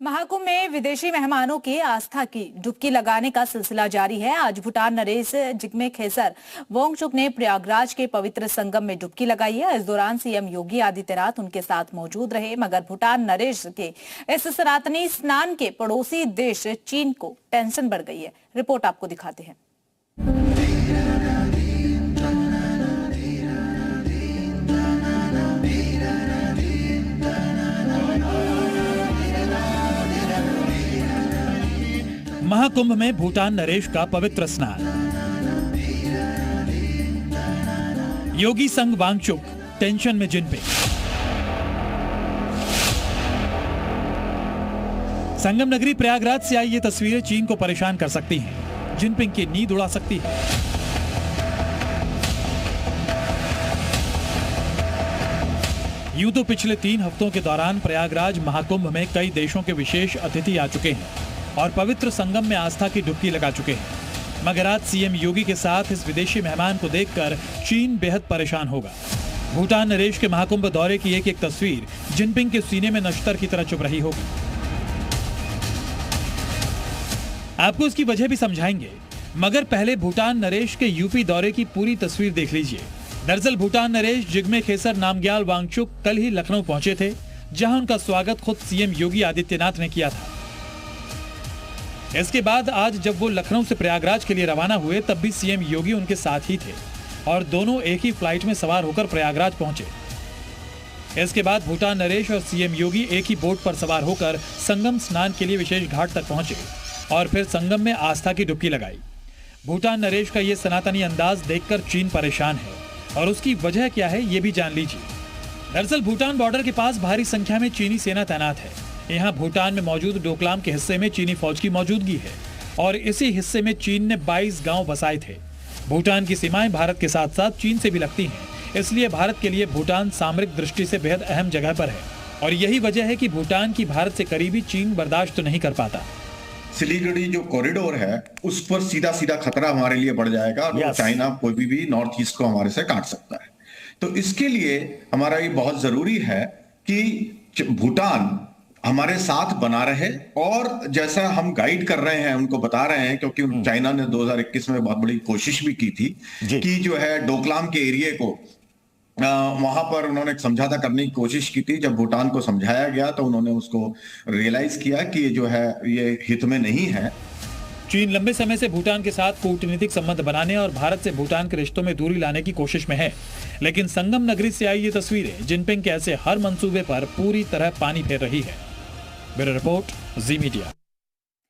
महाकुंभ में विदेशी मेहमानों की आस्था की डुबकी लगाने का सिलसिला जारी है। आज भूटान नरेश जिग्मे खेसर वांगचुक ने प्रयागराज के पवित्र संगम में डुबकी लगाई है। इस दौरान सीएम योगी आदित्यनाथ उनके साथ मौजूद रहे, मगर भूटान नरेश के इस सनातनी स्नान के पड़ोसी देश चीन को टेंशन बढ़ गई है। रिपोर्ट आपको दिखाते हैं। महाकुंभ में भूटान नरेश का पवित्र स्नान। योगी संग वांगचुक टेंशन में जिनपिंग। संगम नगरी प्रयागराज से आई ये तस्वीरें चीन को परेशान कर सकती हैं, जिनपिंग की नींद उड़ा सकती है। यूं तो पिछले 3 हफ्तों के दौरान प्रयागराज महाकुंभ में कई देशों के विशेष अतिथि आ चुके हैं और पवित्र संगम में आस्था की डुबकी लगा चुके हैं, मगर आज सीएम योगी के साथ इस विदेशी मेहमान को देखकर चीन बेहद परेशान होगा। भूटान नरेश के महाकुंभ दौरे की एक तस्वीर जिनपिंग के सीने में नश्तर की तरह चुभ रही होगी। आपको इसकी वजह भी समझाएंगे, मगर पहले भूटान नरेश के यूपी दौरे की पूरी तस्वीर देख लीजिए। दरअसल भूटान नरेश जिग्मे खेसर नामग्याल वांगचुक कल ही लखनऊ पहुंचे थे, जहां उनका स्वागत खुद सीएम योगी आदित्यनाथ ने किया था। इसके बाद आज जब वो लखनऊ से प्रयागराज के लिए रवाना हुए, तब भी सीएम योगी उनके साथ ही थे और दोनों एक ही फ्लाइट में सवार होकर प्रयागराज पहुंचे। इसके बाद भूटान नरेश और सीएम योगी एक ही बोट पर सवार होकर संगम स्नान के लिए विशेष घाट तक पहुंचे और फिर संगम में आस्था की डुबकी लगाई। भूटान नरेश का ये सनातनी अंदाज देखकर चीन परेशान है और उसकी वजह क्या है, ये भी जान लीजिए। दरअसल भूटान बॉर्डर के पास भारी संख्या में चीनी सेना तैनात है। यहाँ भूटान में मौजूद डोकलाम के हिस्से में चीनी फौज की मौजूदगी है और इसी हिस्से में चीन ने 22 गांव बसाए थे। भूटान की सीमाएं भारत के साथ साथ चीन से भी लगती हैं, इसलिए भारत के लिए भूटान सामरिक दृष्टि से बेहद अहम जगह पर है और यही वजह है कि भूटान की भारत से करीबी चीन बर्दाश्त नहीं कर पाता। सिलीगुड़ी जो कॉरिडोर है, उस पर सीधा सीधा खतरा हमारे लिए बढ़ जाएगा और चाइना कोई भी नॉर्थ ईस्ट को हमारे से काट सकता है। तो इसके लिए हमारा ये बहुत जरूरी है कि भूटान हमारे साथ बना रहे और जैसा हम गाइड कर रहे हैं, उनको बता रहे हैं, क्योंकि चाइना ने 2021 में बहुत बड़ी कोशिश भी की थी कि जो है डोकलाम के एरिया को वहां पर उन्होंने एक समझौता करने की कोशिश की थी। जब भूटान को समझाया गया तो उन्होंने उसको रियलाइज किया कि ये जो है ये हित में नहीं है। चीन लंबे समय से भूटान के साथ कूटनीतिक संबंध बनाने और भारत से भूटान के रिश्तों में दूरी लाने की कोशिश में है, लेकिन संगम नगरी से आई ये तस्वीरें जिनपिंग के ऐसे हर मंसूबे पर पूरी तरह पानी फेर रही है। ब्यूरो रिपोर्ट, जी मीडिया।